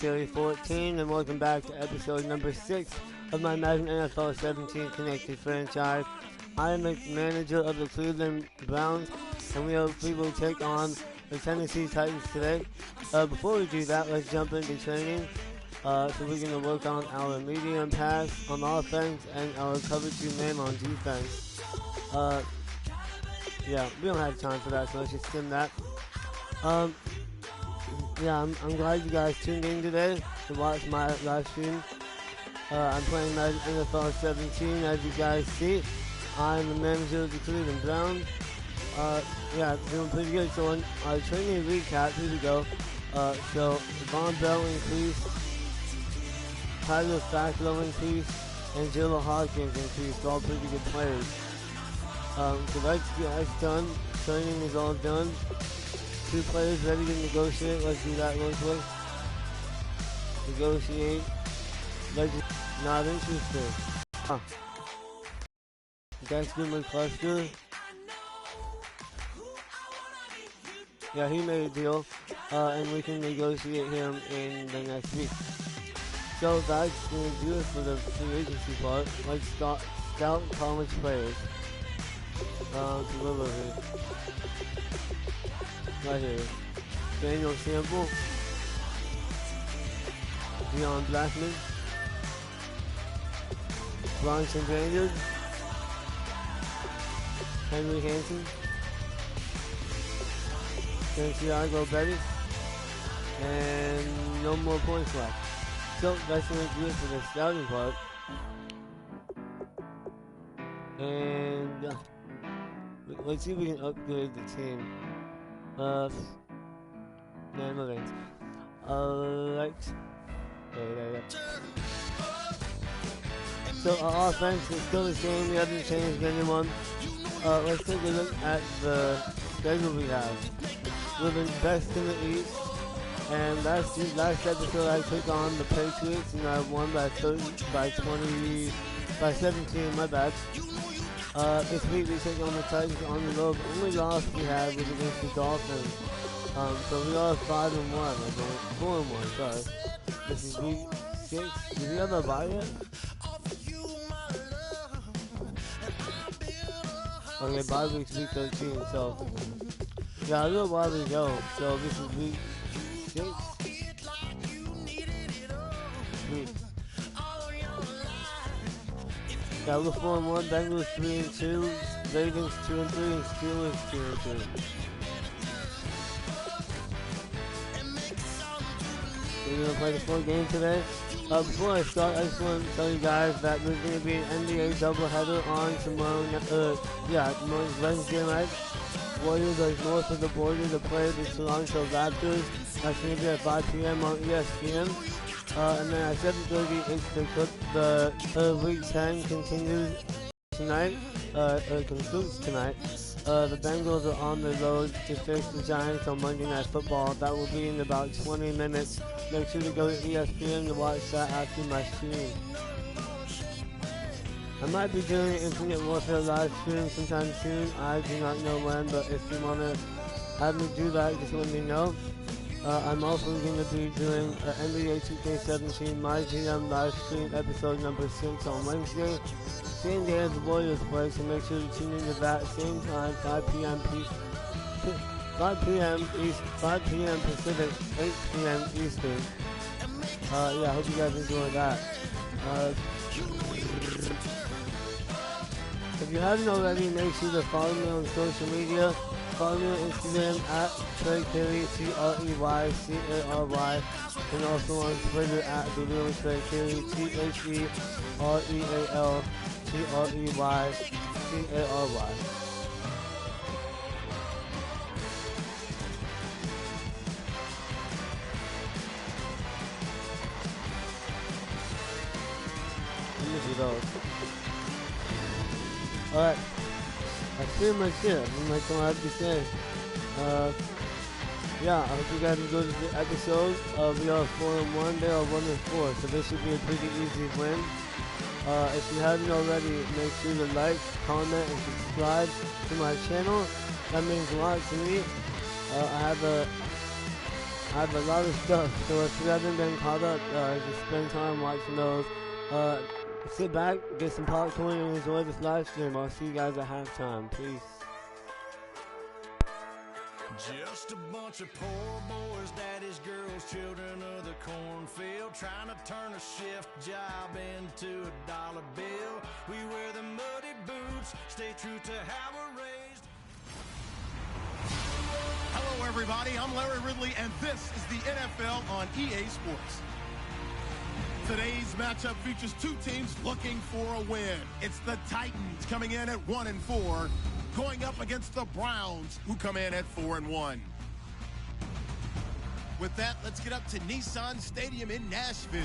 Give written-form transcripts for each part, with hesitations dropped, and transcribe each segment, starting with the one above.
Series 14, and welcome back to episode number 6 of my Madden NFL 17 Connected franchise. I am the manager of the Cleveland Browns, and we will take on the Tennessee Titans today. Before we do that, let's jump into training. So we're going to work on our medium pass on offense and our cover 2 man on defense. Yeah, we don't have time for that, so let's just skim that. Yeah, I'm glad you guys tuned in today to watch my live stream. I'm playing Madden NFL 17, as you guys see. I'm the manager of the Cleveland Browns. Yeah, doing pretty good. So on our training recap, here we go. So Von Bell increased, Tyler Faclow increased, and Jilla Hawkins increased. All pretty good players. So that's done. Training is all done. 2 players ready to negotiate. Let's do that real quick. Negotiate. Not interested. That's good, cluster. Yeah, he made a deal, and we can negotiate him in the next week. So that's going to do it for the free agency part. Let's scout college players. Deliver here. Right here. Daniel Sample. Deion Blackman. Bronson Banders. Henry Hansen. Santiago Bettis. And no more points left. So that's going to do it for the scouting part. And let's see if we can upgrade the team. No thanks. Right. Yeah. So our offense is still the same. We haven't changed anyone. Let's take a look at the schedule we have. We're the best in the East. And last episode I took on the Patriots and I won by 17, my bad. This week we take on the Titans on the road. The only loss we had was against the Dolphins. So we are 5-1, I think. 4-1, sorry. This is week 6. Did we have a bye yet? Okay, bye week's week 13, so. Yeah, I don't know why we go. So this is week 6. Yeah, we're 4-1, Bengals 3-2, Ravens 2-3, and Steelers 2-2. We're gonna play the full game today. Before I start, I just want to tell you guys that there's gonna be an NBA doubleheader on tomorrow. Tomorrow's Wednesday night. Warriors are north of the border to play the Toronto Raptors. That's gonna be at 5 p.m. on ESPN. And then at 7:30, it's the Week 10 continues tonight. Concludes tonight. The Bengals are on the road to face the Giants on Monday Night Football. That will be in about 20 minutes. Make sure to go to ESPN to watch that after my stream. I might be doing an Infinite Warfare live stream sometime soon. I do not know when, but if you want to have me do that, just let me know. I'm also going to be doing NBA 2K17 My GM live stream episode number 6 on Wednesday. Same day as the Warriors play, so make sure to tune into that same time, 5 p.m. 5 p.m. Pacific, 8 p.m. Eastern. Yeah, I hope you guys enjoy that. If you haven't already, make sure to follow me on social media. Follow me on Instagram at Trey Carey, TREYCARY, and also on Twitter at The Real Trey Carey, THEREALTREYCARY. Let me do those. Alright, that's pretty much it. I'm like, don't have to say. Yeah, I hope you guys enjoyed the episode. We are 4-1, they are 1-4, so this should be a pretty easy win. If you haven't already, make sure to like, comment, and subscribe to my channel. That means a lot to me. I have a I have a lot of stuff, so if you haven't been caught up, just spend time watching those. Sit back, get some popcorn, and enjoy this live stream. I'll see you guys at halftime. Peace. Just a bunch of poor boys, daddies, girls, children of the cornfield, trying to turn a shift job into a dollar bill. We wear the muddy boots, stay true to how we're raised. Hello, everybody. I'm Larry Ridley, and this is the NFL on EA Sports. Today's matchup features two teams looking for a win. It's the Titans coming in at 1-4, going up against the Browns, who come in at 4-1. With that, let's get up to Nissan Stadium in Nashville.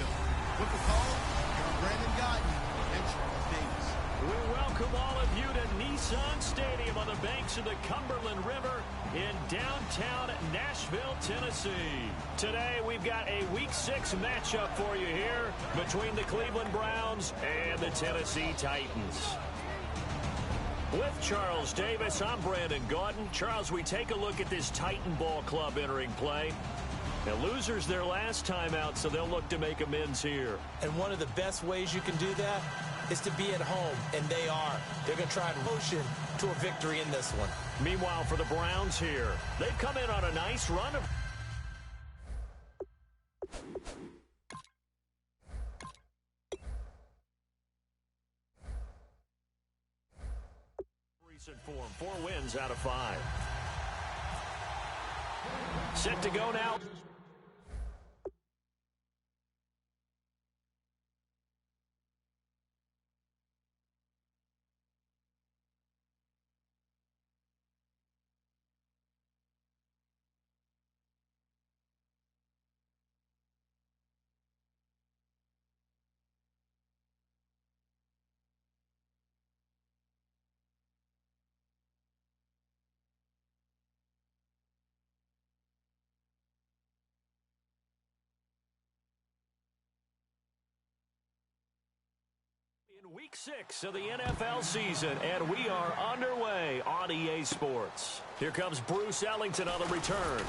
With the call, here's Brandon Godden and Charles Davis. We welcome all of you to Nissan Stadium on the banks of the Cumberland River in downtown Nashville, Tennessee. Today, we've got a Week 6 matchup for you here between the Cleveland Browns and the Tennessee Titans. With Charles Davis, I'm Brandon Gaudin. Charles, we take a look at this Titan Ball Club entering play. Now, losers their last time out, so they'll look to make amends here. And one of the best ways you can do that is to be at home, and they are. They're going to try and motion to a victory in this one. Meanwhile, for the Browns here, they've come in on a nice run of recent form. 4 wins out of 5. Set to go now. In Week 6 of the NFL season, and we are underway on EA Sports. Here comes Bruce Ellington on the return.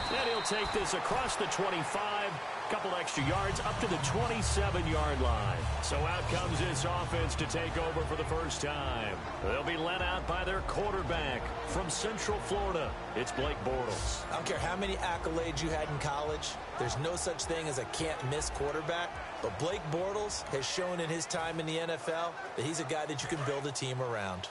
And he'll take this across the 25, couple extra yards up to the 27-yard line. So out comes this offense to take over for the first time. They'll be led out by their quarterback from Central Florida. It's Blake Bortles. I don't care how many accolades you had in college. There's no such thing as a can't-miss quarterback. But Blake Bortles has shown in his time in the NFL that he's a guy that you can build a team around.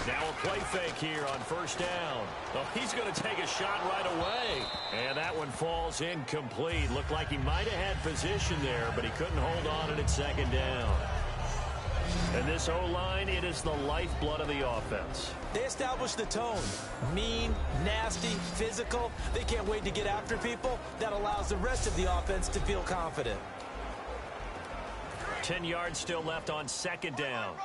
Now a play fake here on first down. Oh, he's going to take a shot right away. And that one falls incomplete. Looked like he might have had position there, but he couldn't hold on at second down. And this O-line, it is the lifeblood of the offense. They establish the tone. Mean, nasty, physical. They can't wait to get after people. That allows the rest of the offense to feel confident. 10 yards still left on second down.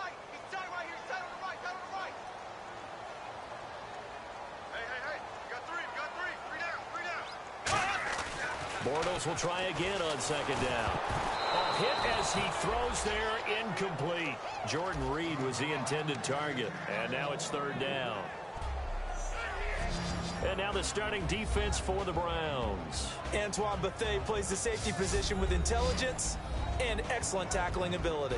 Bortles will try again on second down. A hit as he throws there, incomplete. Jordan Reed was the intended target, and now it's third down. And now the starting defense for the Browns. Antoine Bethea plays the safety position with intelligence and excellent tackling ability.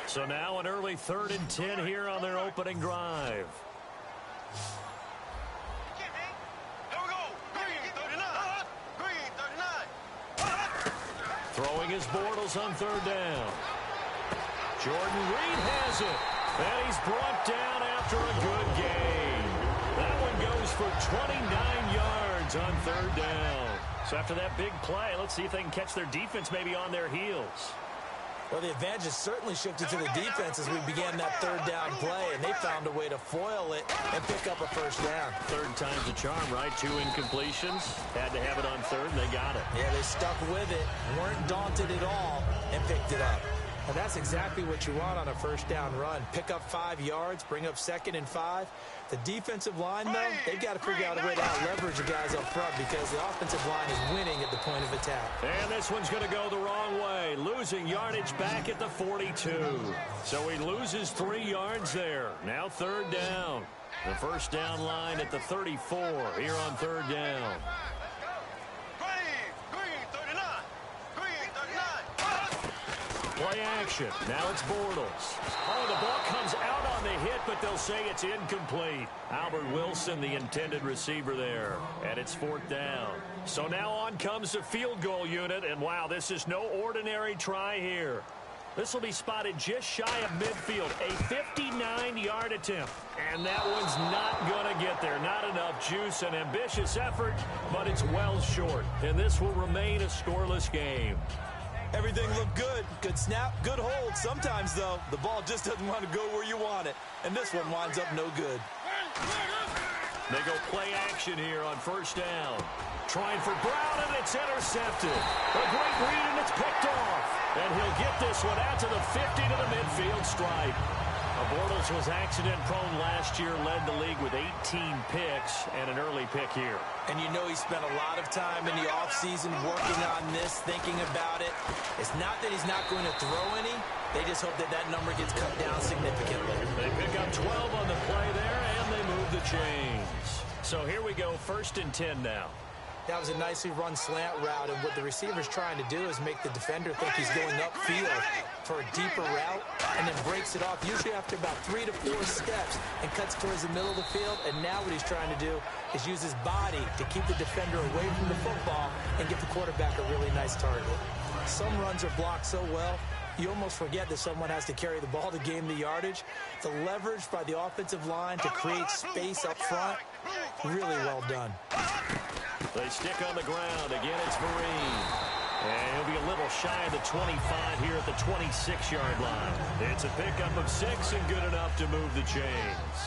So now an early 3rd and 10 here on their opening drive. Throwing his Bortles on third down. Jordan Reed has it. And he's brought down after a good game. That one goes for 29 yards on third down. So after that big play, let's see if they can catch their defense maybe on their heels. Well, the advantage has certainly shifted to the defense as we began that third down play, and they found a way to foil it and pick up a first down. Third time's a charm, right? 2 incompletions. Had to have it on third, and they got it. Yeah, they stuck with it, weren't daunted at all, and picked it up. And that's exactly what you want on a first down run. Pick up 5 yards, bring up 2nd and 5. The defensive line, though, they've got to figure out a way to out-leverage the guys up front because the offensive line is winning at the point of attack. And this one's going to go the wrong way, losing yardage back at the 42. So he loses 3 yards there. Now 3rd down. The first down line at the 34 here on 3rd down. Play action. Now it's Bortles. Oh, the ball comes out on the hit, but they'll say it's incomplete. Albert Wilson, the intended receiver there. And it's 4th down. So now on comes the field goal unit. And, wow, this is no ordinary try here. This will be spotted just shy of midfield. A 59-yard attempt. And that one's not going to get there. Not enough juice. An ambitious effort, but it's well short. And this will remain a scoreless game. Everything looked good. Good snap, good hold. Sometimes, though, the ball just doesn't want to go where you want it. And this one winds up no good. They go play action here on 1st down. Trying for Brown, and it's intercepted. A great read, and it's picked off. And he'll get this one out to the 50 to the midfield stripe. Bortles was accident-prone last year, led the league with 18 picks and an early pick here. And you know he spent a lot of time in the offseason working on this, thinking about it. It's not that he's not going to throw any. They just hope that that number gets cut down significantly. They pick up 12 on the play there, and they move the chains. So here we go, 1st and 10 now. That was a nicely run slant route, and what the receiver's trying to do is make the defender think he's going upfield for a deeper route, and then breaks it off, usually after about 3 to 4 steps, and cuts towards the middle of the field. And now what he's trying to do is use his body to keep the defender away from the football and give the quarterback a really nice target. Some runs are blocked so well, you almost forget that someone has to carry the ball to gain the yardage. The leverage by the offensive line to create space up front, really well done. They stick on the ground. Again, it's Vereen. And he'll be a little shy of the 25 here at the 26-yard line. It's a pickup of 6 and good enough to move the chains.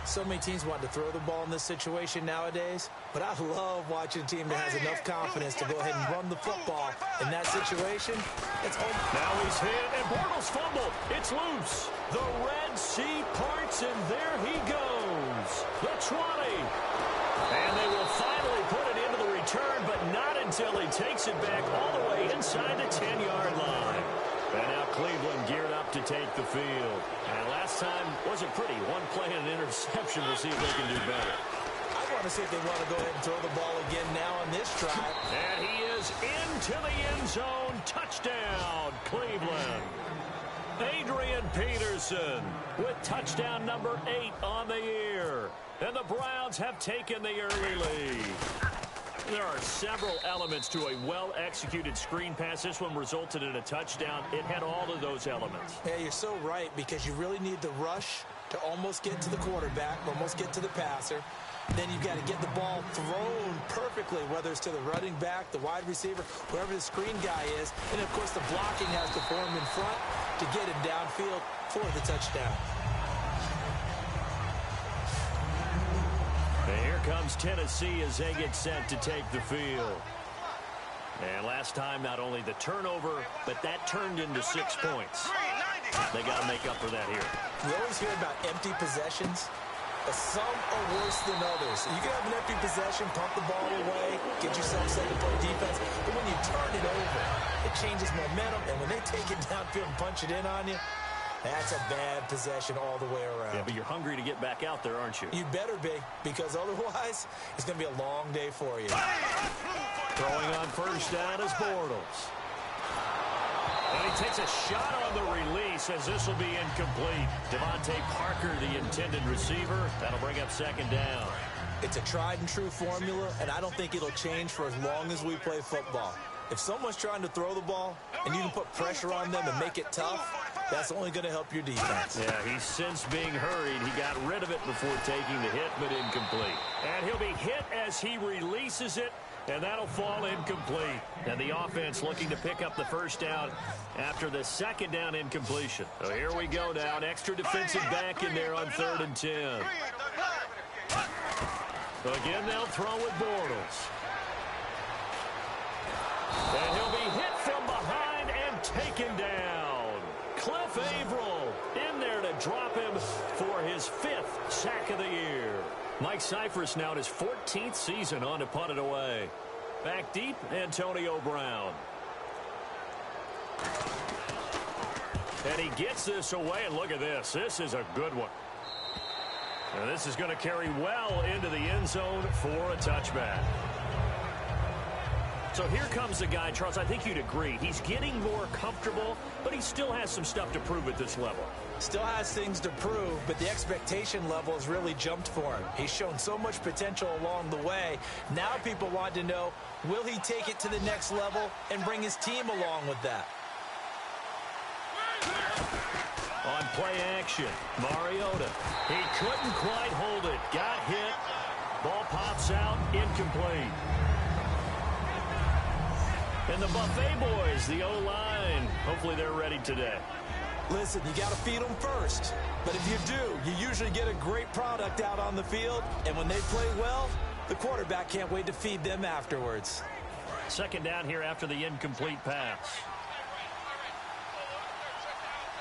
So many teams want to throw the ball in this situation nowadays, but I love watching a team that has enough confidence to go ahead and run the football. In that situation, it's over. Now he's hit, and Bortles fumbled. It's loose. The Red Sea parts, and there he goes. The 20. And they will finally put it into the return, but not until he takes it back all the way inside the 10-yard line. And now Cleveland geared up to take the field. And last time wasn't pretty. One play and an interception. We'll see if they can do better. I want to see if they want to go ahead and throw the ball again now on this drive. And he is into the end zone. Touchdown, Cleveland. Adrian Peterson with touchdown number 8 on the year. And the Browns have taken the early lead. There are several elements to a well-executed screen pass. This one resulted in a touchdown. It had all of those elements. Yeah, you're so right, because you really need the rush to almost get to the quarterback, almost get to the passer. Then you've got to get the ball thrown perfectly, whether it's to the running back, the wide receiver, whoever the screen guy is. And, of course, the blocking has to form in front to get him downfield for the touchdown. And here comes Tennessee as they get set to take the field. And last time, not only the turnover, but that turned into 6 points. They got to make up for that here. You always hear about empty possessions. Some are worse than others. You can have an empty possession, pump the ball away, get yourself set to play defense. But when you turn it over, it changes momentum. And when they take it downfield and punch it in on you, that's a bad possession all the way around. Yeah, but you're hungry to get back out there, aren't you? You better be, because otherwise, it's going to be a long day for you. Throwing on first down is Bortles. And he takes a shot on the release as this will be incomplete. Devontae Parker, the intended receiver. That'll bring up second down. It's a tried-and-true formula, and I don't think it'll change for as long as we play football. If someone's trying to throw the ball and you can put pressure on them and make it tough, that's only going to help your defense. Yeah, he's since being hurried. He got rid of it before taking the hit, but incomplete. And he'll be hit as he releases it, and that'll fall incomplete. And the offense looking to pick up the first down after the second down incompletion. So here we go now. An extra defensive back in there on 3rd and 10. So again, they'll throw with Bortles. And he'll be hit from behind and taken down. Cliff Averill in there to drop him for his 5th sack of the year. Mike Cyphers now in his 14th season on to punt it away. Back deep, Antonio Brown. And he gets this away, and look at this. This is a good one. And this is going to carry well into the end zone for a touchback. So here comes the guy, Charles, I think you'd agree. He's getting more comfortable, but he still has some stuff to prove at this level. Still has things to prove, but the expectation level has really jumped for him. He's shown so much potential along the way. Now people want to know, will he take it to the next level and bring his team along with that? On play action, Mariota. He couldn't quite hold it. Got hit. Ball pops out, incomplete. And the Buffet boys, the O-line, hopefully they're ready today. Listen, you got to feed them first. But if you do, you usually get a great product out on the field. And when they play well, the quarterback can't wait to feed them afterwards. Second down here after the incomplete pass.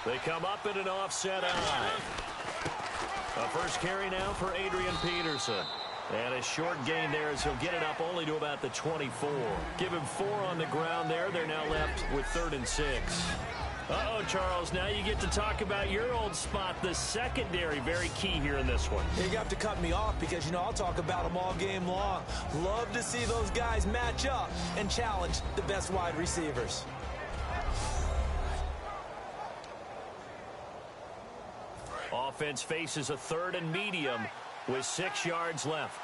They come up in an offset eye. A first carry now for Adrian Peterson. And a short gain there as he'll get it up only to about the 24. Give him 4 on the ground there. They're now left with 3rd and 6. Uh-oh, Charles, now you get to talk about your old spot, the secondary. Very key here in this one. You have to cut me off because, you know, I'll talk about them all game long. Love to see those guys match up and challenge the best wide receivers. Offense faces a 3rd and medium with 6 yards left.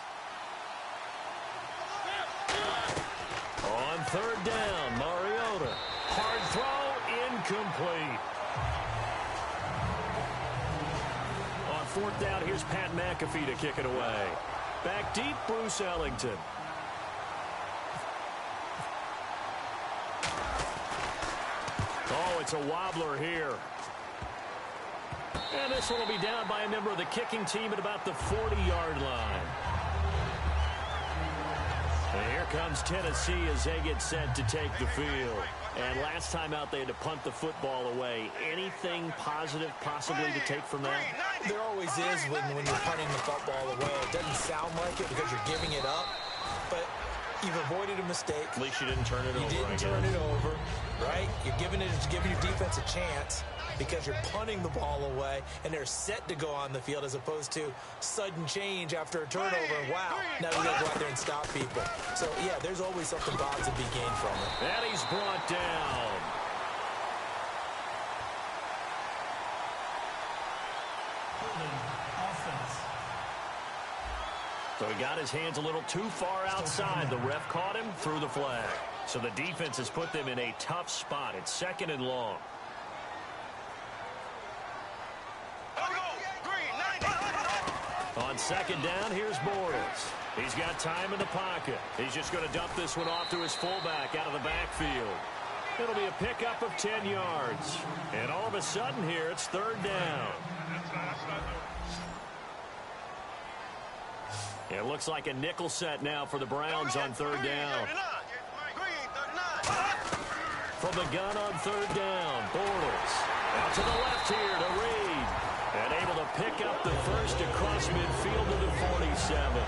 On 3rd down, Mariota. Hard throw, incomplete. On 4th down, here's Pat McAfee to kick it away. Back deep, Bruce Ellington. Oh, it's a wobbler here. And this one will be down by a member of the kicking team at about the 40-yard line. And here comes Tennessee as they get set to take the field. And last time out, they had to punt the football away. Anything positive possibly to take from that? There always is when you're punting the football away. It doesn't sound like it because you're giving it up, but you've avoided a mistake. At least you didn't turn it over. You didn't turn it over, right? You're giving your defense a chance because you're punting the ball away, and they're set to go on the field as opposed to sudden change after a turnover. Wow, now you got to go out there and stop people. So, yeah, there's always something positive to be gained from it. And he's brought down. So he got his hands a little too far outside. The ref caught him, threw the flag. So the defense has put them in a tough spot. It's 2nd and long. On 2nd down, here's Boris. He's got time in the pocket. He's just going to dump this one off to his fullback out of the backfield. It'll be a pickup of 10 yards. And all of a sudden here, it's 3rd down. It looks like a nickel set now for the Browns on 3rd down. From the gun on 3rd down, Bortles. Out to the left here to Reed. And able to pick up the first across midfield to the 47.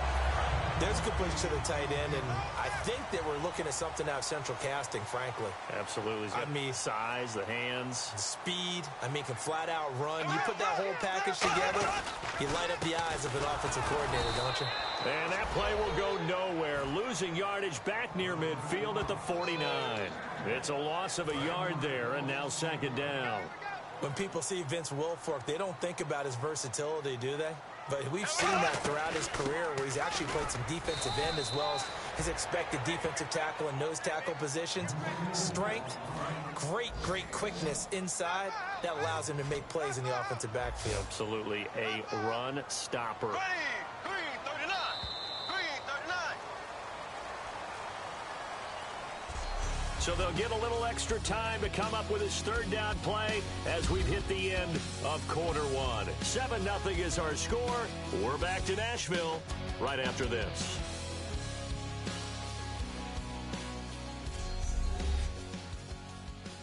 There's a good push to the tight end, and I think that we're looking at something out of central casting, frankly. Absolutely. I mean, size, the hands. the speed. I mean, can flat out run. You put that whole package together, you light up the eyes of an offensive coordinator, don't you? And that play will go nowhere. Losing yardage back near midfield at the 49. It's a loss of a yard there, and now 2nd down. When people see Vince Wilfork, they don't think about his versatility, do they? But we've seen that throughout his career where he's actually played some defensive end as well as his expected defensive tackle and nose tackle positions. Strength, great quickness inside. That allows him to make plays in the offensive backfield. Absolutely a run stopper. So they'll get a little extra time to come up with his 3rd down play as we've hit the end of quarter 1. 7-0 is our score. We're back to Nashville right after this.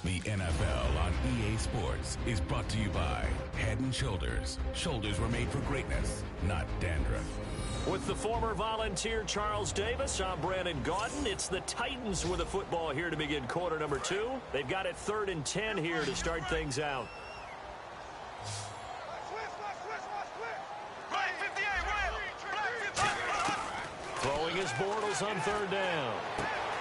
The NFL on EA Sports is brought to you by Head & Shoulders. Shoulders were made for greatness, not dandruff. With the former Volunteer Charles Davis, I'm Brandon Gaudin. It's the Titans with the football here to begin quarter number 2. They've got it 3rd and 10 here to start things out. Throwing his Bortles on 3rd down.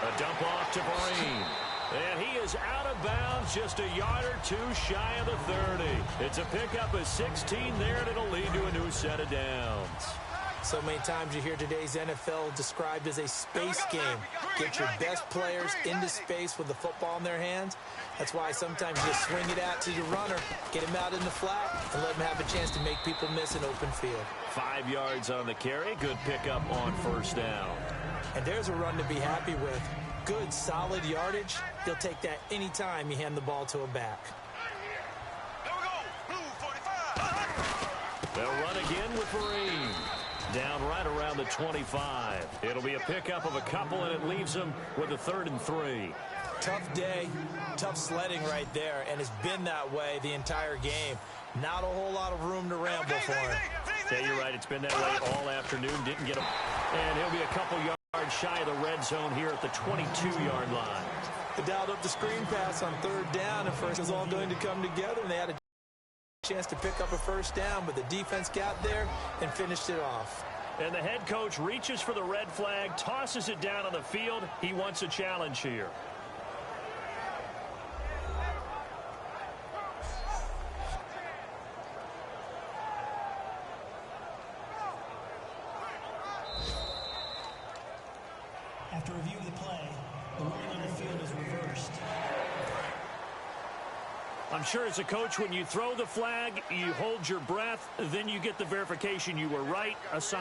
A dump off to Vereen. And he is out of bounds, just a yard or 2 shy of the 30. It's a pickup of 16 there, and it'll lead to a new set of downs. So many times you hear today's NFL described as a space game. Get your best players into space with the football in their hands. That's why sometimes you just swing it out to your runner, get him out in the flat, and let him have a chance to make people miss an open field. 5 yards on the carry. Good pickup on 1st down. And there's a run to be happy with. Good, solid yardage. He'll take that anytime you hand the ball to a back. They'll run again with Vereen. Down right around the 25. It'll be a pickup of a couple, and it leaves them with a 3rd and 3. Tough day, tough sledding right there, and it's been that way the entire game. Not a whole lot of room to ramble for him. Yeah, you're right. It's been that way all afternoon. Didn't get him. And he'll be a couple yards shy of the red zone here at the 22-yard line. They dialed up the screen pass on 3rd down, and first is all going to come together, and they had a chance to pick up a 1st down, but the defense got there and finished it off. And the head coach reaches for the red flag, tosses it down on the field. He wants a challenge here. After review of the play, the ruling on the field is reversed. I'm sure as a coach, when you throw the flag, you hold your breath, then you get the verification you were right.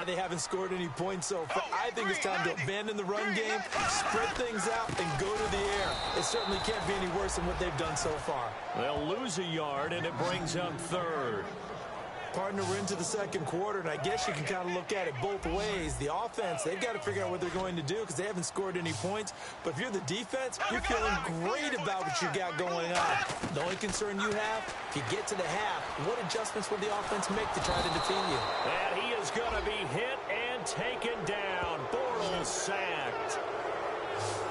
They haven't scored any points so far. I think it's time to abandon the run game, spread things out, and go to the air. It certainly can't be any worse than what they've done so far. They'll lose a yard, and it brings up 3rd. Partner, we're into the 2nd quarter, and I guess you can kind of look at it both ways. The offense, they've got to figure out what they're going to do because they haven't scored any points. But if you're the defense, you're feeling great about what you got going on. The only concern you have, if you get to the half, what adjustments will the offense make to try to defeat you? And he is going to be hit and taken down. Bortles sacked.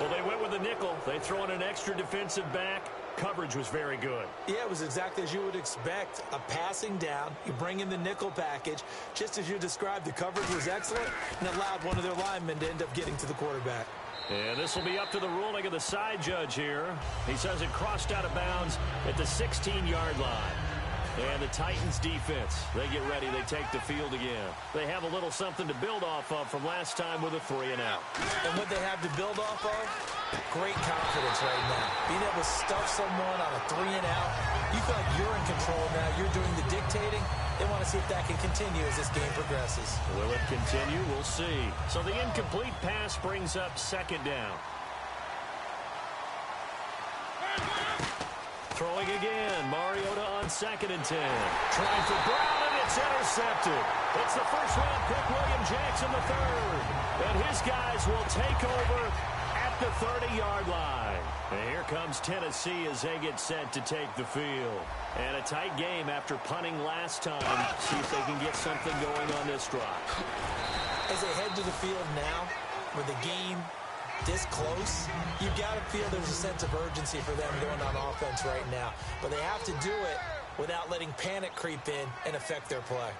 Well, they went with a nickel. They throw in an extra defensive back. Coverage was very good. Yeah, it was exactly as you would expect. A passing down, you bring in the nickel package. Just as you described, the coverage was excellent and allowed one of their linemen to end up getting to the quarterback. And this will be up to the ruling of the side judge here. He says it crossed out of bounds at the 16-yard line. And the Titans defense, they get ready. They take the field again. They have a little something to build off of from last time with a 3-and-out. And what they have to build off of, great confidence right now. Being able to stuff someone on a 3-and-out, you feel like you're in control now. You're doing the dictating. They want to see if that can continue as this game progresses. Will it continue? We'll see. So the incomplete pass brings up 2nd down. Throwing again, Mariota on 2nd and 10. Trying for Brown, and it's intercepted. It's the first-round pick, William Jackson III. And his guys will take over at the 30-yard line. And here comes Tennessee as they get set to take the field. And a tight game after punting last time. See if they can get something going on this drive. As they head to the field now, with the game this close, you've got to feel there's a sense of urgency for them going on offense right now. But they have to do it without letting panic creep in and affect their play.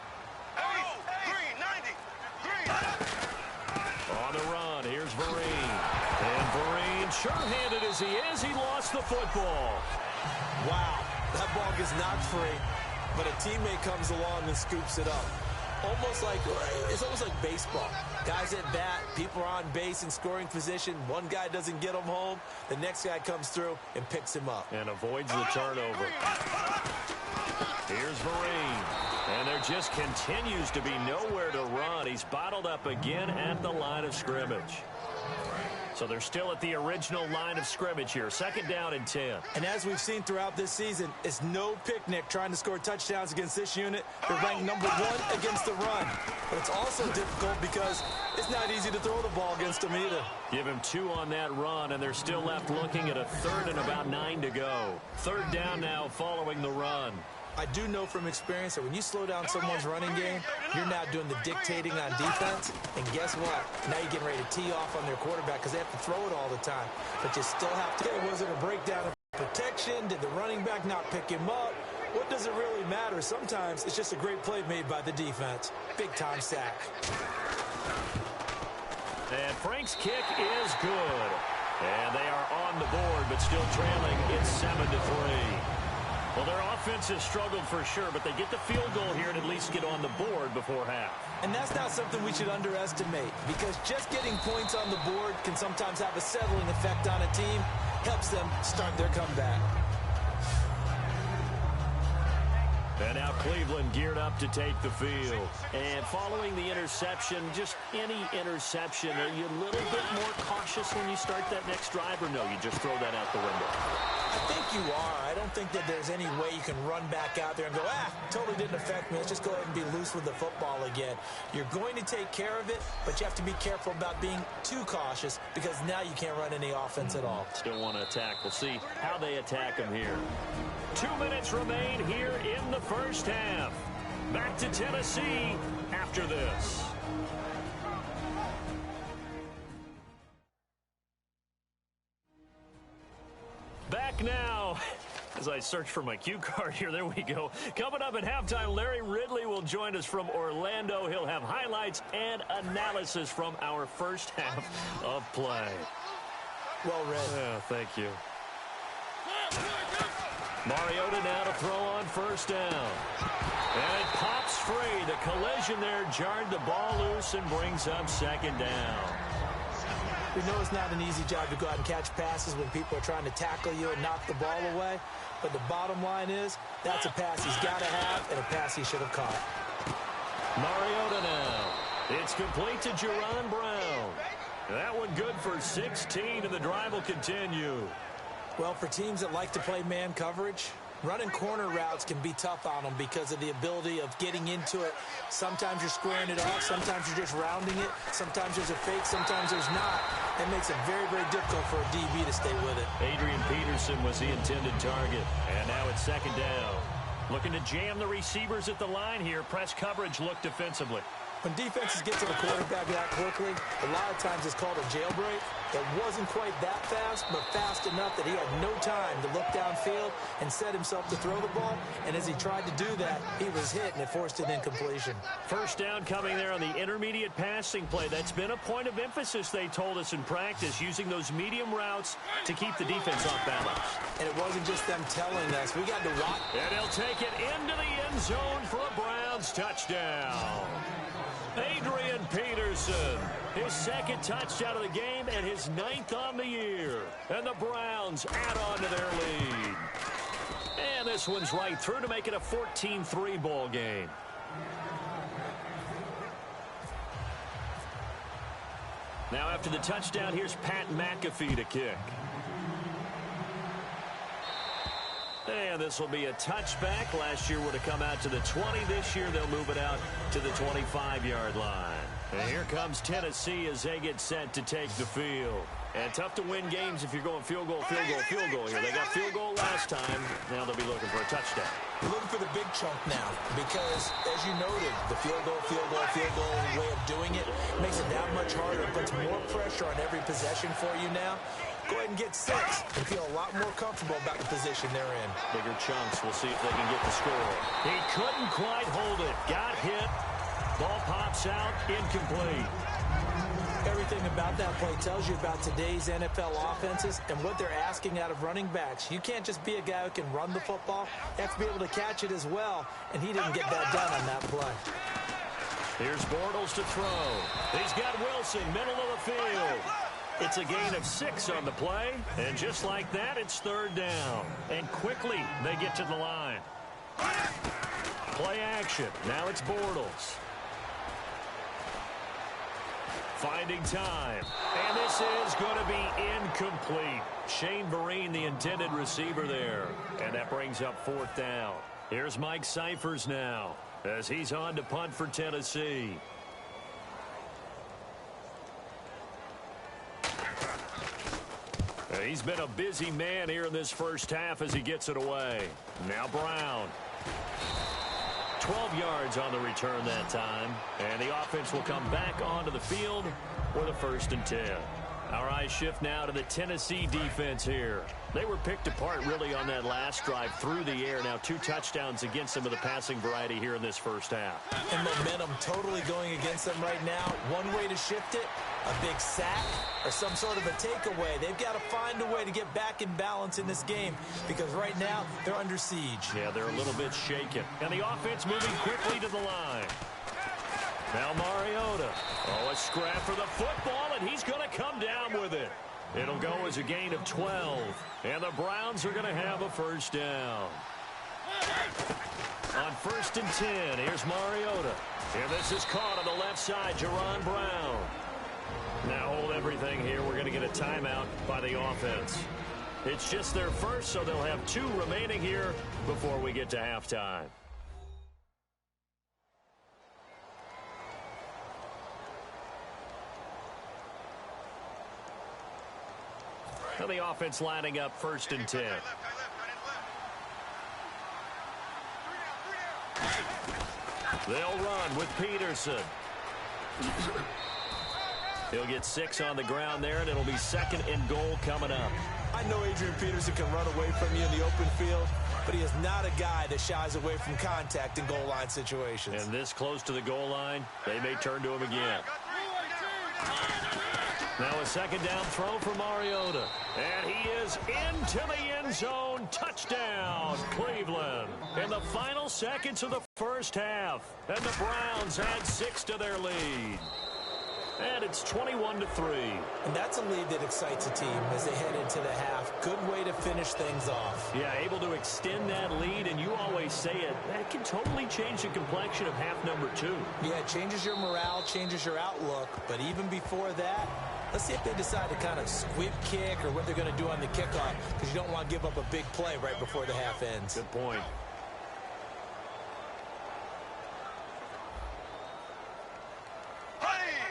On the run, here's Vereen. And Vereen, sure-handed as he is, he lost the football. Wow, that ball gets knocked free, but a teammate comes along and scoops it up. It's almost like baseball. Guys at bat, people are on base in scoring position. One guy doesn't get him home. The next guy comes through and picks him up. And avoids the turnover. Here's Vereen. And there just continues to be nowhere to run. He's bottled up again at the line of scrimmage. So they're still at the original line of scrimmage here. 2nd down and 10. And as we've seen throughout this season, it's no picnic trying to score touchdowns against this unit. They're ranked number 1 against the run. But it's also difficult because it's not easy to throw the ball against them either. Give him 2 on that run, and they're still left looking at a 3rd and about 9 to go. 3rd down now following the run. I do know from experience that when you slow down someone's running game, you're now doing the dictating on defense. And guess what? Now you're getting ready to tee off on their quarterback because they have to throw it all the time. But you still have to. Was it a breakdown of protection? Did the running back not pick him up? What does it really matter? Sometimes it's just a great play made by the defense. Big-time sack. And Frank's kick is good. And they are on the board, but still trailing. It's 7-3. Well, their offense has struggled for sure, but they get the field goal here and at least get on the board before half. And that's not something we should underestimate, because just getting points on the board can sometimes have a settling effect on a team, helps them start their comeback. And now Cleveland geared up to take the field. And following the interception, just any interception, are you a little bit more cautious when you start that next drive, or no, you just throw that out the window? I think you are. I don't think that there's any way you can run back out there and go, totally didn't affect me. Let's just go ahead and be loose with the football again. You're going to take care of it, but you have to be careful about being too cautious because now you can't run any offense at all. Still want to attack. We'll see how they attack him here. 2 minutes remain here in the first half. Back to Tennessee after this. Back now. As I search for my cue card here, there we go. Coming up at halftime, Larry Ridley will join us from Orlando. He'll have highlights and analysis from our first half of play. Well read. Yeah, thank you. Mariota now to throw on 1st down. And it pops free. The collision there jarred the ball loose and brings up 2nd down. We know it's not an easy job to go out and catch passes when people are trying to tackle you and knock the ball away. But the bottom line is, that's a pass he's got to have and a pass he should have caught. Mariota now. It's complete to Jerron Brown. That one good for 16, and the drive will continue. Well, for teams that like to play man coverage, running corner routes can be tough on them because of the ability of getting into it. Sometimes you're squaring it off. Sometimes you're just rounding it. Sometimes there's a fake. Sometimes there's not. That makes it very, very difficult for a DB to stay with it. Adrian Peterson was the intended target. And now it's 2nd down. Looking to jam the receivers at the line here. Press coverage look defensively. When defenses get to the quarterback that quickly, a lot of times it's called a jailbreak. It wasn't quite that fast, but fast enough that he had no time to look downfield and set himself to throw the ball. And as he tried to do that, he was hit, and it forced an incompletion. 1st down coming there on the intermediate passing play. That's been a point of emphasis, they told us in practice, using those medium routes to keep the defense off balance. And it wasn't just them telling us. We got to watch. And he'll take it into the end zone for a Browns touchdown. Adrian Peterson, his 2nd touchdown of the game and his 9th on the year. And the Browns add on to their lead. And this one's right through to make it a 14-3 ball game. Now after the touchdown, here's Pat McAfee to kick. And this will be a touchback. Last year would have come out to the 20. This year they'll move it out to the 25-yard line. And here comes Tennessee as they get set to take the field. And tough to win games if you're going field goal here. They got field goal last time. Now they'll be looking for a touchdown. We're looking for the big chunk now because, as you noted, the field goal way of doing it makes it that much harder. It puts more pressure on every possession for you now. Go ahead and get 6 and feel a lot more comfortable about the position they're in. Bigger chunks. We'll see if they can get the score. He couldn't quite hold it. Got hit. Ball pops out. Incomplete. Everything about that play tells you about today's NFL offenses and what they're asking out of running backs. You can't just be a guy who can run the football. You have to be able to catch it as well, and he didn't get that done on that play. Here's Bortles to throw. He's got Wilson, middle of the field. It's a gain of 6 on the play, and just like that, it's 3rd down. And quickly, they get to the line. Play action. Now it's Bortles. Finding time. And this is going to be incomplete. Shane Vereen, the intended receiver there. And that brings up 4th down. Here's Mike Cyphers now as he's on to punt for Tennessee. He's been a busy man here in this first half as he gets it away. Now Brown. 12 yards on the return that time. And the offense will come back onto the field for the 1st and 10. Our eyes shift now to the Tennessee defense here. They were picked apart really on that last drive through the air. Now 2 touchdowns against them of the passing variety here in this first half. And momentum totally going against them right now. One way to shift it, a big sack or some sort of a takeaway. They've got to find a way to get back in balance in this game because right now they're under siege. Yeah, they're a little bit shaken. And the offense moving quickly to the line. Now Mariota. Oh, a scrap for the football, and he's going to come down with it. It'll go as a gain of 12. And the Browns are going to have a 1st down. On 1st and 10, here's Mariota. And this is caught on the left side, Jaron Brown. Now hold everything here. We're going to get a timeout by the offense. It's just their first, so they'll have 2 remaining here before we get to halftime. And the offense lining up 1st and 10. They'll run with Peterson. He'll get 6 on the ground there, and it'll be 2nd and goal coming up. I know Adrian Peterson can run away from you in the open field, but he is not a guy that shies away from contact in goal line situations. And this close to the goal line, they may turn to him again. Now a 2nd down throw for Mariota. And he is into the end zone. Touchdown, Cleveland. In the final seconds of the first half. And the Browns add 6 to their lead. And it's 21-3. And that's a lead that excites a team as they head into the half. Good way to finish things off. Yeah, able to extend that lead, and you always say it, that can totally change the complexion of half number 2. Yeah, it changes your morale, changes your outlook. But even before that, let's see if they decide to kind of squib kick or what they're going to do on the kickoff, because you don't want to give up a big play right before the half ends. Good point.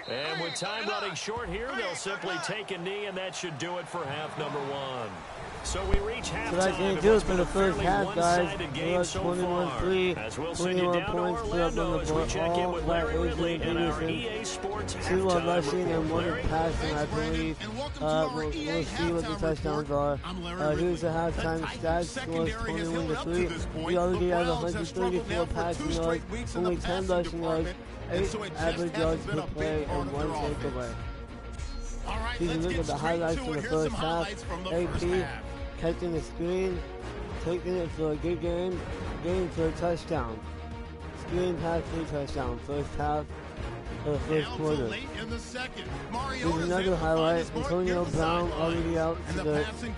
And with time running short here, they'll simply take a knee, and that should do it for half number 1. So we reach halftime. So that's going to do it for the first half, guys. We're 21-3, as we'll 21 points put up on the board, all by Adrian Peterson. 2 on rushing and 1 passing, I believe. We'll see what the touchdowns are. Here's the halftime stats. Scores 21-3. We already have 134 passing yards, only 10 rushing yards, 8 average yards per play, and 1 takeaway. You can look at the highlights from the first half. AP catching the screen, taking it for a good game, getting for a touchdown. Screen pass for a touchdown. First half of the first quarter. Here's another highlight. Antonio Brown already out to the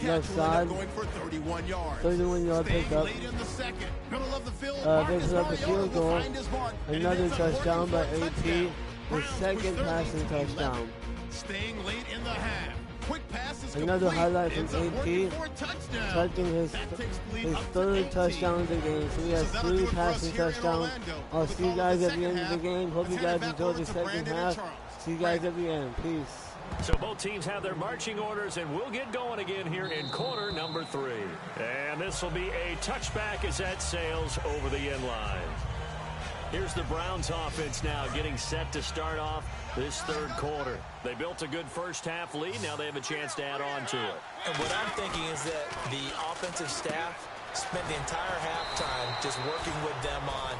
left side. 31-yard pickup. They put up a field goal. Another touchdown by AP. The 2nd passing touchdown. Staying late in the half. Quick passes. Another highlight from AP, touching his 3rd touchdown of the game. So we have 3 passing touchdowns. I'll see you guys at the end of the game. Hope you guys enjoy the second half. See you guys at the end. Peace. So both teams have their marching orders, and we'll get going again here in quarter number 3. And this will be a touchback as that sails over the end line. Here's the Browns offense now getting set to start off this 3rd quarter. They built a good first half lead. Now they have a chance to add on to it. And what I'm thinking is that the offensive staff spent the entire halftime just working with them on,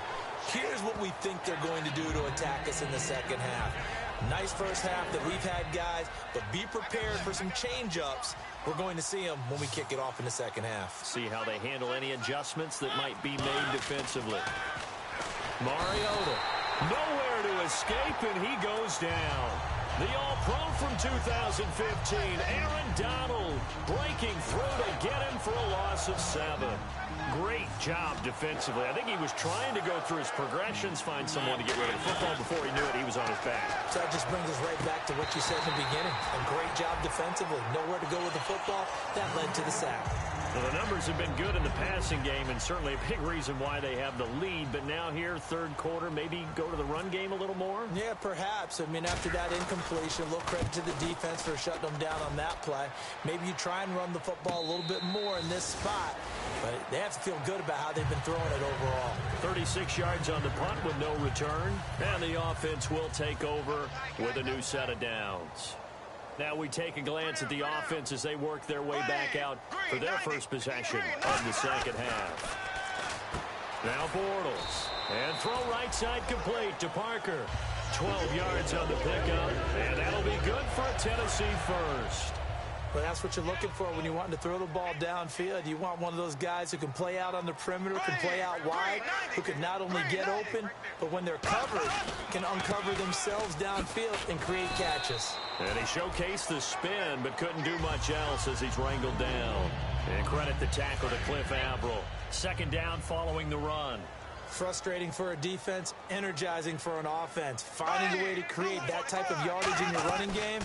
here's what we think they're going to do to attack us in the second half. Nice first half that we've had, guys, but be prepared for some change-ups. We're going to see them when we kick it off in the second half. See how they handle any adjustments that might be made defensively. Mariota, nowhere to escape, and he goes down. The All-Pro from 2015, Aaron Donald, breaking through to get him for a loss of 7. Great job defensively. I think he was trying to go through his progressions, find someone to get rid of the football. Before he knew it, he was on his back. So that just brings us right back to what you said in the beginning. A great job defensively. Nowhere to go with the football. That led to the sack. Well, the numbers have been good in the passing game, and certainly a big reason why they have the lead. But now here, third quarter, maybe go to the run game a little more? Yeah, perhaps. I mean, after that incompletion, a little credit to the defense for shutting them down on that play. Maybe you try and run the football a little bit more in this spot. But they have to feel good about how they've been throwing it overall. 36 yards on the punt with no return. And the offense will take over with a new set of downs. Now we take a glance at the offense as they work their way back out for their first possession of the second half. Now Bortles. And throw right side complete to Parker. 12 yards on the pickup. And that'll be good for a Tennessee first. But that's what you're looking for when you want to throw the ball downfield. You want one of those guys who can play out on the perimeter, can play out wide, who can not only get open, but when they're covered, can uncover themselves downfield and create catches. And he showcased the spin, but couldn't do much else as he's wrangled down. And credit the tackle to Cliff Averill. Second down following the run. Frustrating for a defense, energizing for an offense. Finding a way to create that type of yardage in your running game,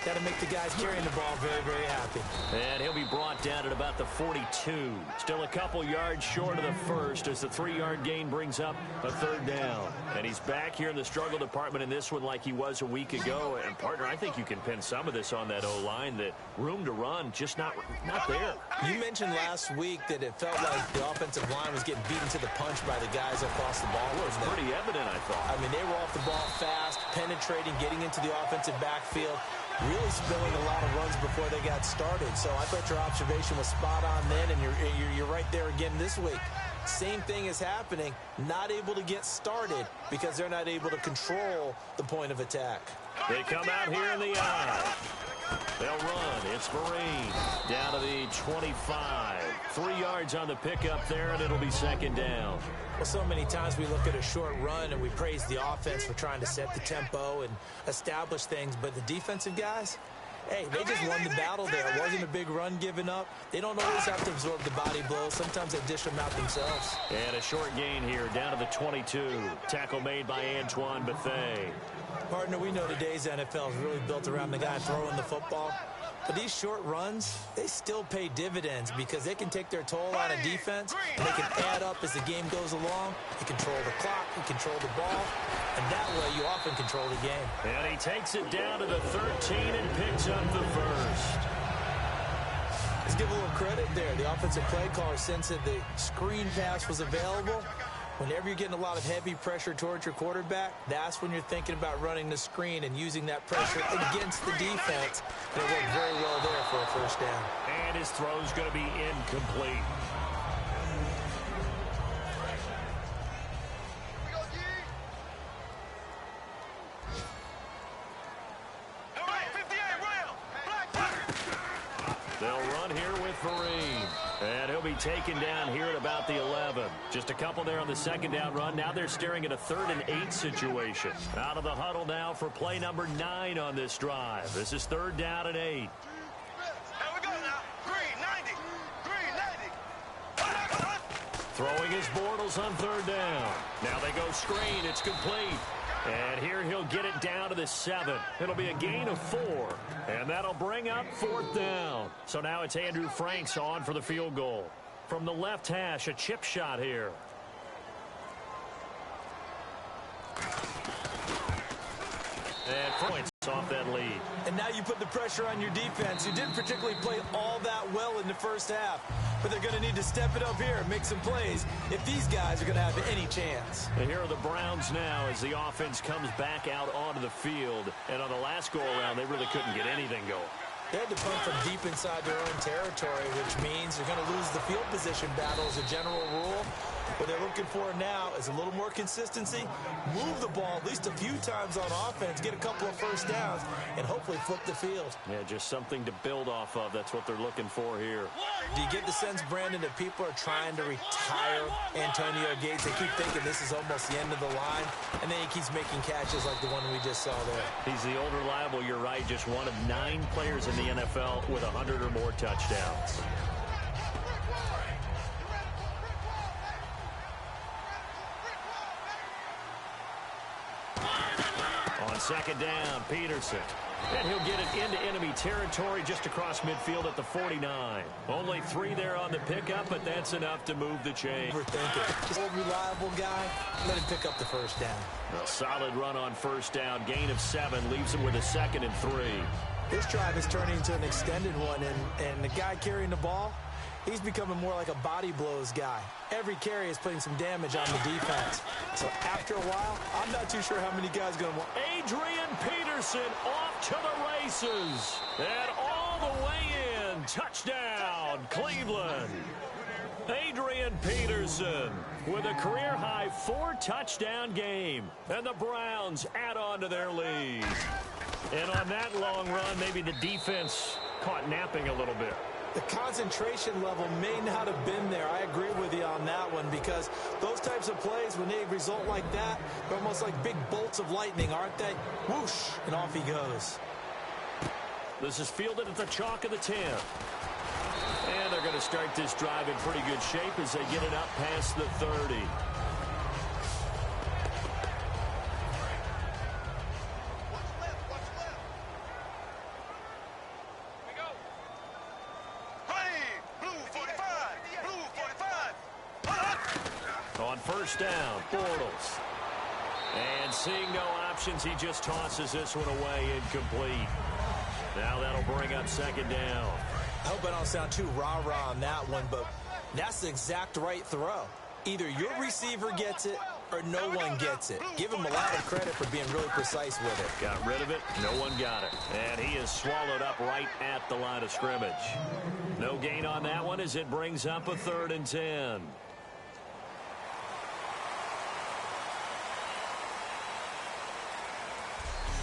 that'll make the guys carrying the ball very, very happy. And he'll be brought down at about the 42. Still a couple yards short of the first as the 3-yard gain brings up a third down. And he's back here in the struggle department in this one like he was a week ago. And, partner, I think you can pin some of this on that O-line, that room to run just not there. You mentioned last week that it felt like the offensive line was getting beaten to the punch by the guys across the ball. It was pretty evident, I thought. I mean, they were off the ball fast, penetrating, getting into the offensive backfield, really spilling a lot of runs before they got started. So I thought your observation was spot on then, and you're right there again this week. Same thing is happening, not able to get started because they're not able to control the point of attack. They come out here in the eye. They'll run. It's Vereen down to the 25. 3 yards on the pickup there, and it'll be second down. Well, so many times we look at a short run and we praise the offense for trying to set the tempo and establish things, but the defensive guys, hey, they just won the battle there. It wasn't a big run given up. They don't always have to absorb the body blows. Sometimes they dish them out themselves. And a short gain here down to the 22. Tackle made by Antoine Bethea. Partner, we know today's NFL is really built around the guy throwing the football. But these short runs, they still pay dividends because they can take their toll on a defense, and they can add up as the game goes along. You control the clock, you control the ball, and that way you often control the game. And he takes it down to the 13 and picks up the first. Let's give a little credit there. The offensive play caller sensed that the screen pass was available. Whenever you're getting a lot of heavy pressure towards your quarterback, that's when you're thinking about running the screen and using that pressure against the defense. And it worked very well there for a first down. And his throw's going to be incomplete. They'll run here with Vereen. And he'll be taken down here at about the 11. Just a couple there on the second down run. Now they're staring at a 3rd and 8 situation. Out of the huddle now for play number 9 on this drive. This is 3rd down and 8. Throwing his Bortles on 3rd down. Now they go screen. It's complete. And here he'll get it down to the 7. It'll be a gain of 4. And that'll bring up 4th down. So now it's Andrew Franks on for the field goal. From the left hash, a chip shot here. And points off that lead. And now you put the pressure on your defense, who didn't particularly play all that well in the first half. But they're going to need to step it up here and make some plays if these guys are going to have any chance. And here are the Browns now as the offense comes back out onto the field. And on the last go-around, they really couldn't get anything going. They had to punt from deep inside their own territory, which means they're going to lose the field position battle as a general rule. What they're looking for now is a little more consistency, move the ball at least a few times on offense, get a couple of first downs, and hopefully flip the field. Yeah, just something to build off of. That's what they're looking for here. Do you get the sense, Brandon, that people are trying to retire Antonio Gates? They keep thinking this is almost the end of the line, and then he keeps making catches like the one we just saw there. He's the old reliable, you're right, just one of 9 players in the NFL with 100 or more touchdowns. second down, Peterson. And he'll get it into enemy territory just across midfield at the 49. Only 3 there on the pickup, but that's enough to move the chain. Just a reliable guy. Let him pick up the first down. A solid run on first down. Gain of 7 leaves him with a 2nd and 3. This drive is turning into an extended one, and the guy carrying the ball, he's becoming more like a body blows guy. Every carry is putting some damage on the defense. So after a while, I'm not too sure how many guys are going to want. Adrian Peterson off to the races. And all the way in. Touchdown, Cleveland. Adrian Peterson with a career-high 4-touchdown game. And the Browns add on to their lead. And on that long run, maybe the defense caught napping a little bit. The concentration level may not have been there. I agree with you on that one, because those types of plays, when they result like that, they're almost like big bolts of lightning, aren't they? Whoosh, and off he goes. This is fielded at the chalk of the 10. And they're going to start this drive in pretty good shape as they get it up past the 30. On first down, Bortles. And seeing no options, he just tosses this one away, incomplete. Now that'll bring up second down. I hope I don't sound too rah-rah on that one, but that's the exact right throw. Either your receiver gets it or no one gets it. Give him a lot of credit for being really precise with it. Got rid of it. No one got it. And he is swallowed up right at the line of scrimmage. No gain on that one as it brings up a 3rd and 10.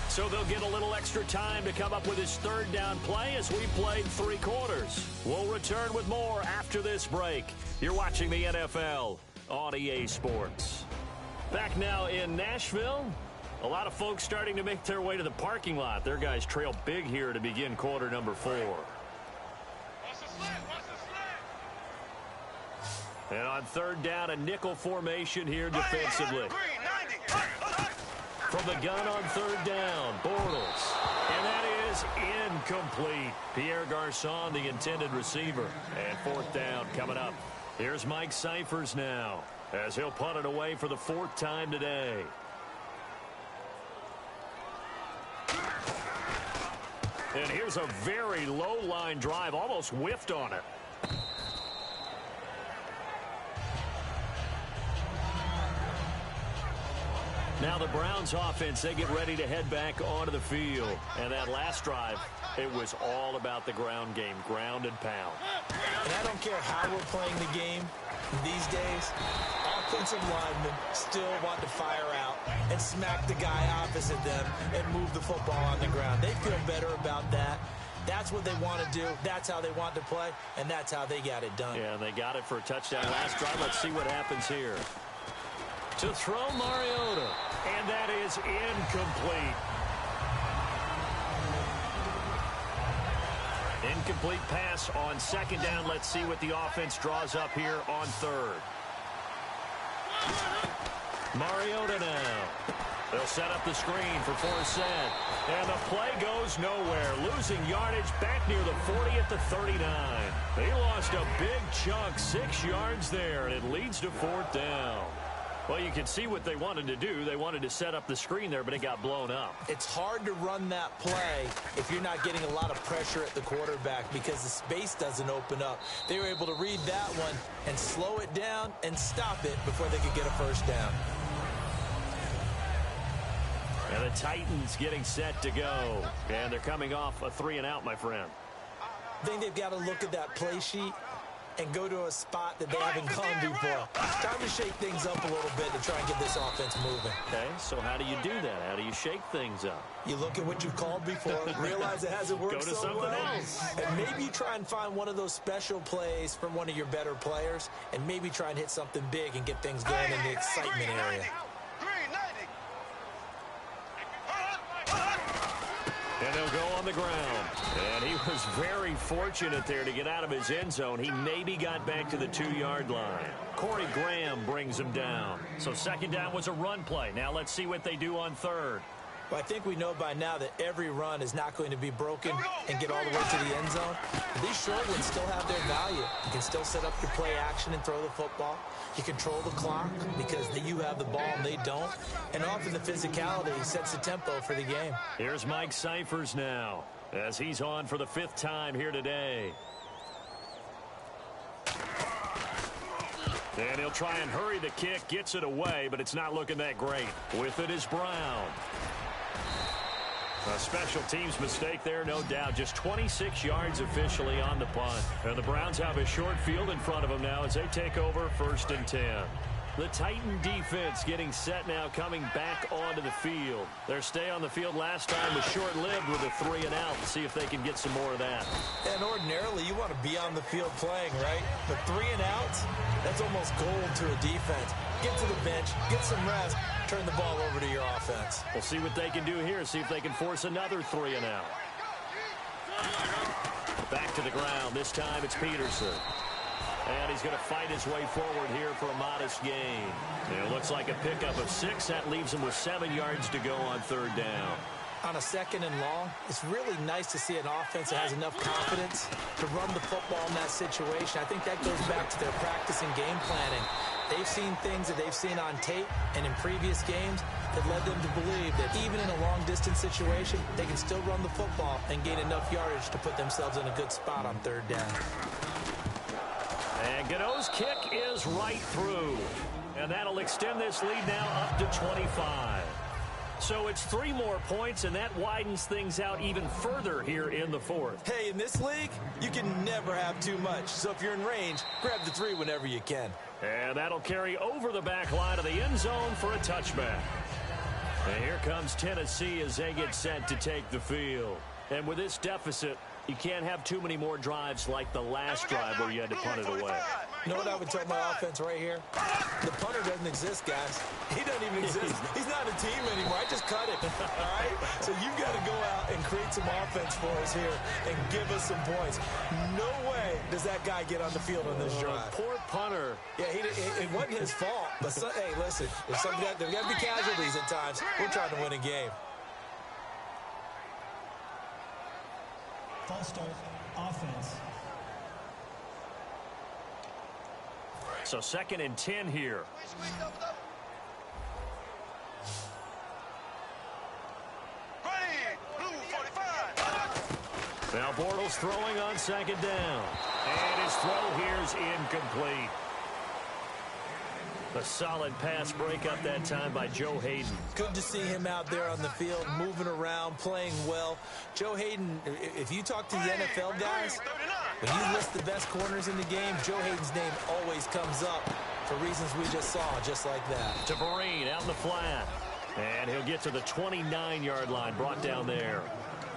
So they'll get a little extra time to come up with his 3rd down play as we played 3 quarters. We'll return with more after this break. You're watching the NFL on EA Sports. Back now in Nashville. A lot of folks starting to make their way to the parking lot. Their guys trail big here to begin quarter number 4. And on 3rd down, a nickel formation here defensively. From the gun on 3rd down, Bortles. And that is incomplete. Pierre Garçon, the intended receiver. And 4th down coming up. Here's Mike Cyphers now, as he'll punt it away for the 4th time today. And here's a very low-line drive, almost whiffed on it. Now the Browns offense, they get ready to head back onto the field. And that last drive, it was all about the ground game, ground and pound. And I don't care how we're playing the game these days, offensive linemen still want to fire out and smack the guy opposite them and move the football on the ground. They feel better about that. That's what they want to do. That's how they want to play, and that's how they got it done. Yeah, and they got it for a touchdown last drive. Let's see what happens here. To throw Mariota, and that is incomplete. Incomplete pass on 2nd down. Let's see what the offense draws up here on 3rd. Mariota now. They'll set up the screen for Forsett. And the play goes nowhere. Losing yardage back near the 40 at the 39. They lost a big chunk, 6 yards there, and it leads to 4th down. Well, you can see what they wanted to do. They wanted to set up the screen there, but it got blown up. It's hard to run that play if you're not getting a lot of pressure at the quarterback because the space doesn't open up. They were able to read that one and slow it down and stop it before they could get a 1st down. And the Titans getting set to go. And they're coming off a 3-and-out, my friend. I think they've got to look at that play sheet and go to a spot that they haven't gone before. It's time to shake things up a little bit to try and get this offense moving. Okay, so how do you do that? How do you shake things up? You look at what you've called before, realize it hasn't worked so well. Go to something else. And maybe you try and find one of those special plays from one of your better players, and maybe try and hit something big and get things going in the excitement area. And they'll go on the ground. And he was very fortunate there to get out of his end zone. He maybe got back to the 2-yard line. Corey Graham brings him down. So 2nd down was a run play. Now let's see what they do on 3rd. Well, I think we know by now that every run is not going to be broken and get all the way to the end zone. But these short ones still have their value. You can still set up your play action and throw the football. You control the clock because you have the ball and they don't. And often the physicality sets the tempo for the game. Here's Mike Cyphers now as he's on for the 5th time here today. And he'll try and hurry the kick, gets it away, but it's not looking that great. With it is Brown. A special teams mistake there, no doubt. Just 26 yards officially on the punt. And the Browns have a short field in front of them now as they take over 1st and 10. The Titan defense getting set now, coming back onto the field. Their stay on the field last time was short-lived with a 3-and-out. See if they can get some more of that. And ordinarily, you want to be on the field playing, right? But 3-and-outs, that's almost gold to a defense. Get to the bench, get some rest, turn the ball over to your offense. We'll see what they can do here. See if they can force another 3-and-out. Back to the ground. This time it's Peterson. And he's going to fight his way forward here for a modest gain. And it looks like a pickup of 6. That leaves him with 7 yards to go on 3rd down. On a 2nd and long, it's really nice to see an offense that has enough confidence to run the football in that situation. I think that goes back to their practice and game planning. They've seen things that they've seen on tape and in previous games that led them to believe that even in a long-distance situation, they can still run the football and gain enough yardage to put themselves in a good spot on 3rd down. And Godot's kick is right through. And that'll extend this lead now up to 25. So it's 3 more points, and that widens things out even further here in the 4th. Hey, in this league, you can never have too much. So if you're in range, grab the 3 whenever you can. And that'll carry over the back line of the end zone for a touchback. And here comes Tennessee as they get set to take the field. And with this deficit, you can't have too many more drives like the last drive where you had to punt it away. You know what I would tell my offense right here? The punter doesn't exist, guys. He doesn't even exist. He's not a team anymore. I just cut him, all right? So you've got to go out and create some offense for us here and give us some points. No way does that guy get on the field on this drive. Poor punter. Yeah, it wasn't his fault. But, hey, listen, there's got to be casualties at times. We're trying to win a game. False start, offense. So 2nd and 10 here. Now Bortles throwing on 2nd down. And his throw here is incomplete. A solid pass breakup that time by Joe Hayden. Good to see him out there on the field, moving around, playing well. Joe Hayden, if you talk to the NFL guys, when you list the best corners in the game, Joe Hayden's name always comes up for reasons we just saw, just like that. To Vereen out in the flat. And he'll get to the 29-yard line, brought down there.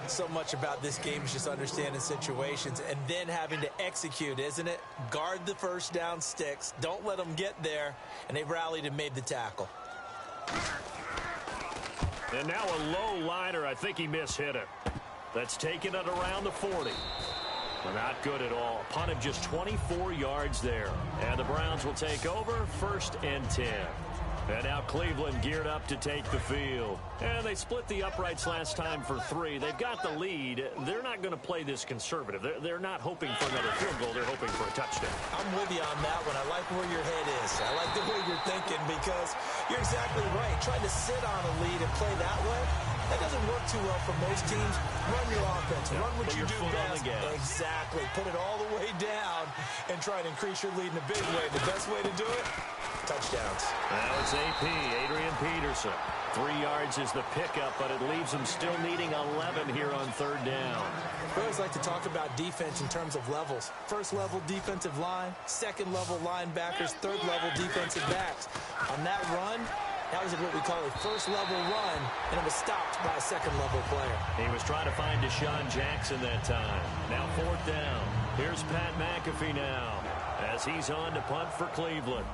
So much about this game is just understanding situations and then having to execute, isn't it? Guard the 1st down sticks. Don't let them get there. And they rallied and made the tackle. And now a low liner. I think he mishit it. That's taken it around the 40. Not good at all. Punt of just 24 yards there. And the Browns will take over 1st and 10. And now Cleveland geared up to take the field. And they split the uprights last time for 3. They've got the lead. They're not going to play this conservative. They're not hoping for another field goal. They're hoping for a touchdown. I'm with you on that one. I like where your head is. I like the way you're thinking because you're exactly right. Trying to sit on a lead and play that way, that doesn't work too well for most teams. Run your offense. Run what you do best. Exactly. Put it all the way down and try to increase your lead in a big way. The best way to do it, touchdowns. Now it's AP, Adrian Peterson. 3 yards is the pickup, but it leaves him still needing 11 here on 3rd down. We always like to talk about defense in terms of levels. 1st level defensive line, 2nd level linebackers, 3rd level defensive backs. On that run, that was what we call a 1st level run, and it was stopped by a 2nd level player. He was trying to find Deshaun Jackson that time. Now 4th down. Here's Pat McAfee now as he's on to punt for Cleveland.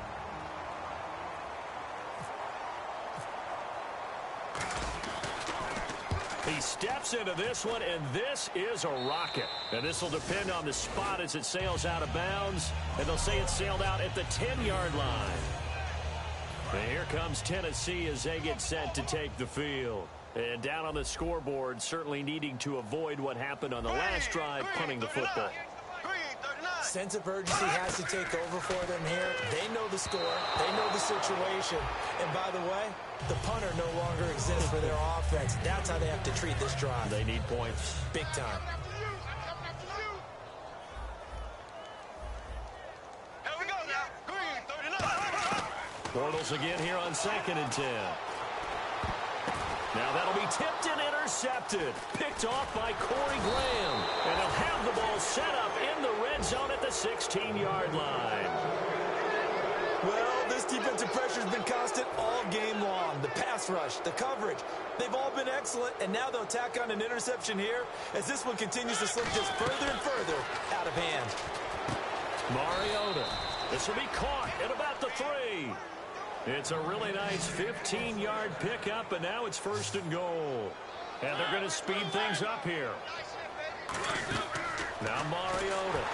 He steps into this one, and this is a rocket. And this will depend on the spot as it sails out of bounds. And they'll say it sailed out at the 10-yard line. And here comes Tennessee as they get set to take the field. And down on the scoreboard, certainly needing to avoid what happened on the last drive, punting the football. Sense of urgency has to take over for them here. They know the score. They know the situation. And by the way, the punter no longer exists for their offense. That's how they have to treat this drive. They need points. Big time. Here we go now. Green, 39. Bortles again here on 2nd and 10. Now that'll be tipped and intercepted. Picked off by Corey Graham. And they'll have the ball set up in the red zone at the 16-yard line. Well, this defensive pressure has been constant all game long. The pass rush, the coverage, they've all been excellent. And now they'll tack on an interception here as this one continues to slip just further and further out of hand. Mariota. This will be caught at about the 3. It's a really nice 15-yard pickup, and now it's 1st and goal. And they're going to speed things up here. Now Mariota.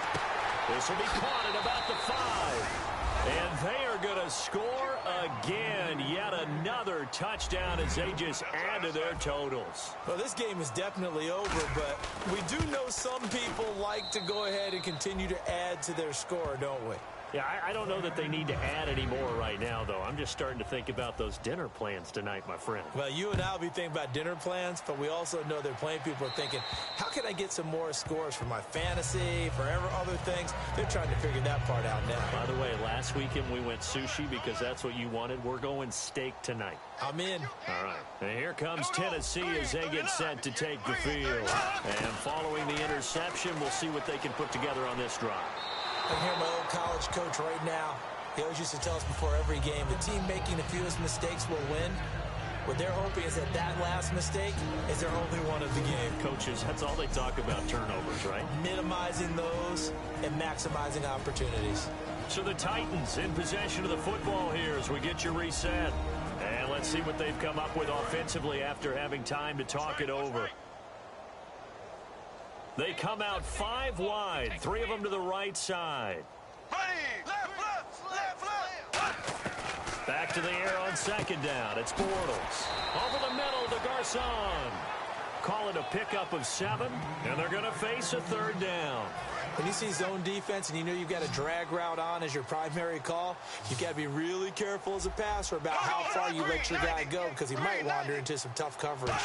This will be caught at about the 5. And they are going to score again. Yet another touchdown as they just add to their totals. Well, this game is definitely over, but we do know some people like to go ahead and continue to add to their score, don't we? Yeah, I don't know that they need to add any more right now, though. I'm just starting to think about those dinner plans tonight, my friend. Well, you and I will be thinking about dinner plans, but we also know that plenty of people are thinking, how can I get some more scores for my fantasy, for other things? They're trying to figure that part out now. By the way, last weekend we went sushi because that's what you wanted. We're going steak tonight. I'm in. All right. And here comes Tennessee as they get set to take the field. And following the interception, we'll see what they can put together on this drive. I can hear my old college coach right now. He always used to tell us before every game, the team making the fewest mistakes will win. What they're hoping is that last mistake is their only one of the game. Coaches, that's all they talk about, turnovers, right? Minimizing those and maximizing opportunities. So the Titans in possession of the football here as we get you reset. And let's see what they've come up with offensively after having time to talk it over. They come out 5 wide, 3 of them to the right side. Back to the air on 2nd down. It's Bortles. Over the middle to Garcon. Call it a pickup of 7, and they're going to face a 3rd down. When you see zone defense and you know you've got a drag route on as your primary call, you've got to be really careful as a passer about how far you let your guy go because he might wander into some tough coverage.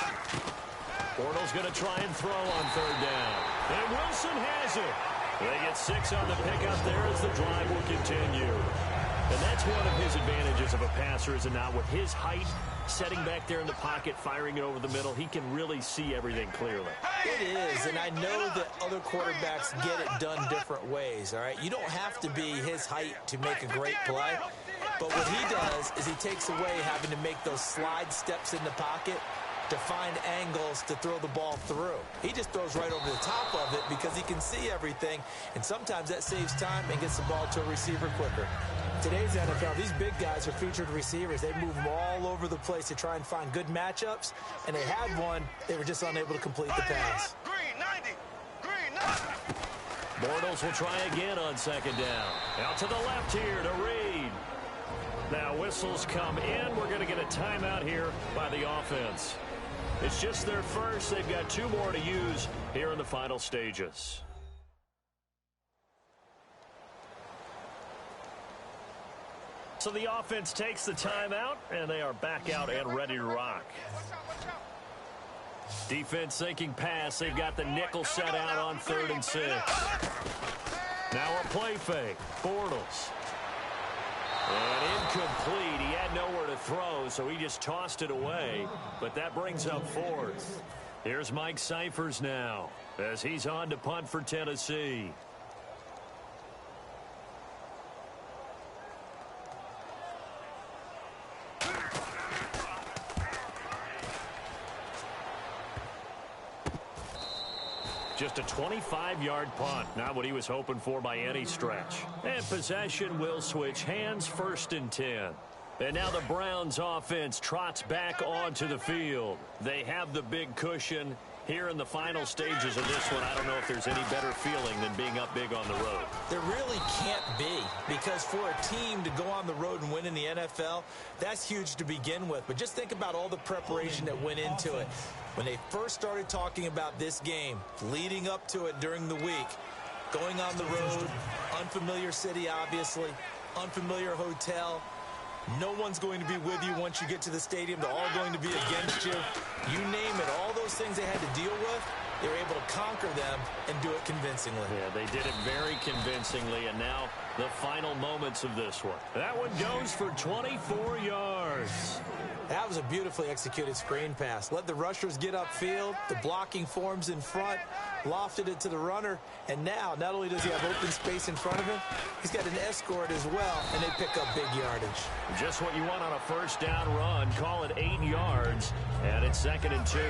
Bortles going to try and throw on 3rd down. And Wilson has it. They get 6 on the pickup there as the drive will continue. And that's one of his advantages of a passer, is it not? With his height, setting back there in the pocket, firing it over the middle, he can really see everything clearly. It is, and I know that other quarterbacks get it done different ways, all right? You don't have to be his height to make a great play, but what he does is he takes away having to make those slide steps in the pocket to find angles to throw the ball through. He just throws right over the top of it because he can see everything, and sometimes that saves time and gets the ball to a receiver quicker. Today's NFL, these big guys are featured receivers. They move them all over the place to try and find good matchups, and they had one. They were just unable to complete the pass. Bortles will try again on 2nd down. Out to the left here to Reed. Now whistles come in. We're going to get a timeout here by the offense. It's just their first. They've got 2 more to use here in the final stages. So the offense takes the timeout, and they are back out and ready to rock. Defense thinking pass. They've got the nickel set out on 3rd and 6. Now a play fake. Bortles. And incomplete. He had nowhere to throw, so he just tossed it away. But that brings up 4th. Here's Mike Cyphers now as he's on to punt for Tennessee. Just a 25-yard punt, not what he was hoping for by any stretch. And possession will switch hands, 1st and 10. And now the Browns offense trots back onto the field. They have the big cushion, Here in the final stages of this one, I don't know if there's any better feeling than being up big on the road. There really can't be, because for a team to go on the road and win in the NFL, that's huge to begin with. But just think about all the preparation that went into it. When they first started talking about this game, leading up to it during the week, going on the road, unfamiliar city, obviously, unfamiliar hotel. No one's going to be with you once you get to the stadium. They're all going to be against you. You name it, all those things they had to deal with, they were able to conquer them and do it convincingly. Yeah, they did it very convincingly, and now the final moments of this one. That one goes for 24 yards. That was a beautifully executed screen pass. Let the rushers get upfield. The blocking forms in front. Lofted it to the runner. And now, not only does he have open space in front of him, he's got an escort as well, and they pick up big yardage. Just what you want on a first down run. Call it 8 yards, and it's 2nd and 2.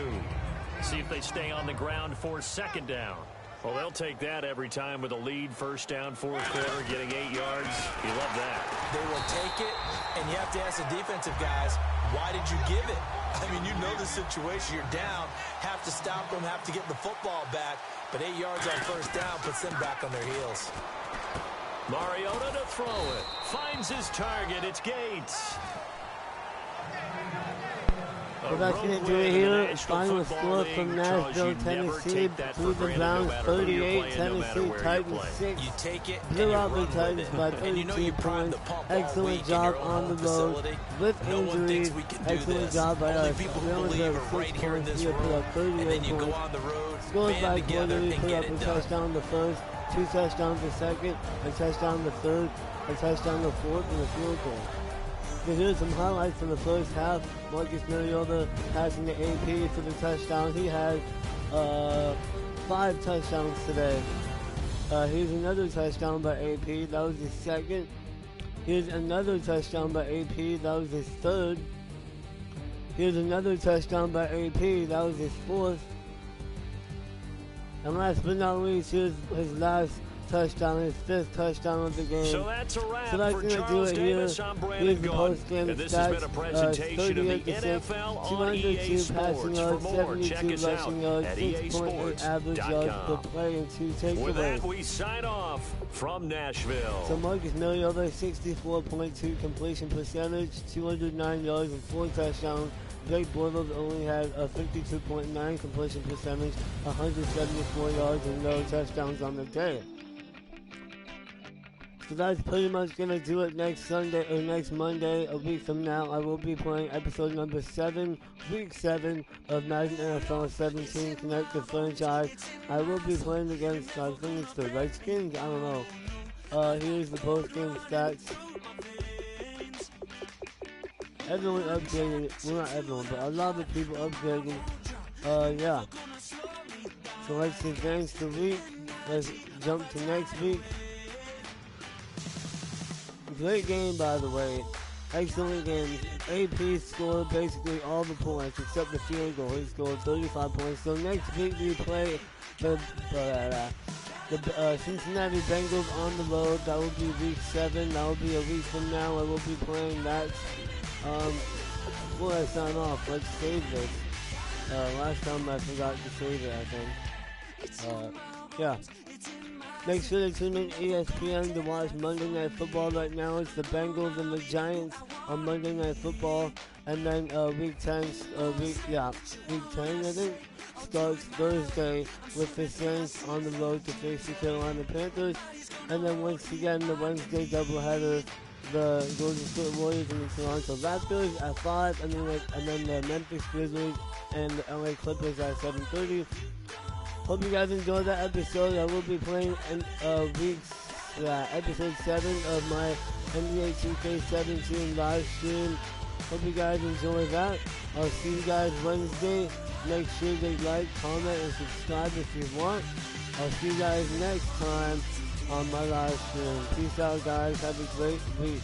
See if they stay on the ground for second down. Well, they'll take that every time with a lead. First down, fourth quarter, getting 8 yards. You love that. They will take it, and you have to ask the defensive guys, why did you give it? I mean, you know the situation. You're down, have to stop them, have to get the football back. But 8 yards on first down puts them back on their heels. Mariota to throw it. Finds his target. It's Gates. Well, that's going to do it here. Final score from Nashville, Tennessee. Cleveland Browns 38, Tennessee Titans 6. You take it, blew out the Titans by 32 points. Excellent job on the road with injuries. Excellent job by us. We only put up 6 points. We put up 38 points. Scored by quarter. We put up a touchdown the first, 2 touchdowns the second, a touchdown the third, a touchdown the fourth, and a field goal. So here's some highlights from the first half. Marcus Mariota passing to AP for the touchdown. He had 5 touchdowns today. Here's another touchdown by AP. That was his second. Here's another touchdown by AP. That was his third. Here's another touchdown by AP. That was his fourth. And last but not least, here's his last touchdown, his 5th touchdown of the game. So that's a wrap for do Charles it Davis. here. I'm Brandon Gunn. And this has been a presentation of the 38 NFL on EA Sports. For more, check us out at 6.8 average yards per EASports.com. play and 2 takeaways. With that, we sign off from Nashville. So Marcus Mariota, 64.2 completion percentage, 209 yards and 4 touchdowns. Blake Bortles only had a 52.9 completion percentage, 174 yards and no touchdowns on the day. So that's pretty much going to do it next Sunday or next Monday, a week from now. I will be playing episode number 7, week 7 of Madden NFL 17 Connect the Franchise. I will be playing against, I think it's the Redskins, I don't know. Here's the post-game stats. Everyone upgraded, well not everyone, but a lot of people upgraded. Yeah. So let's advance the week. Let's jump to next week. Great game, by the way. Excellent game. AP scored basically all the points except the field goal. He scored 35 points. So next week we play the Cincinnati Bengals on the road. That will be week 7. That will be a week from now. I will be playing that. Before I sign off, let's save this. Last time I forgot to save it, I think. Yeah. Make sure to tune in ESPN to watch Monday Night Football. Right now it's the Bengals and the Giants on Monday Night Football. And then week 10, week 10 I think, starts Thursday with the Saints on the road to face the Carolina Panthers. And then once again, the Wednesday doubleheader, the Golden State Warriors and the Toronto Raptors at 5, and then the Memphis Grizzlies and the LA Clippers at 7:30. Hope you guys enjoyed that episode. I will be playing episode 7 of my NBA 2K17 live stream. Hope you guys enjoy that. I'll see you guys Wednesday. Make sure to like, comment, and subscribe if you want. I'll see you guys next time on my live stream. Peace out, guys. Have a great week.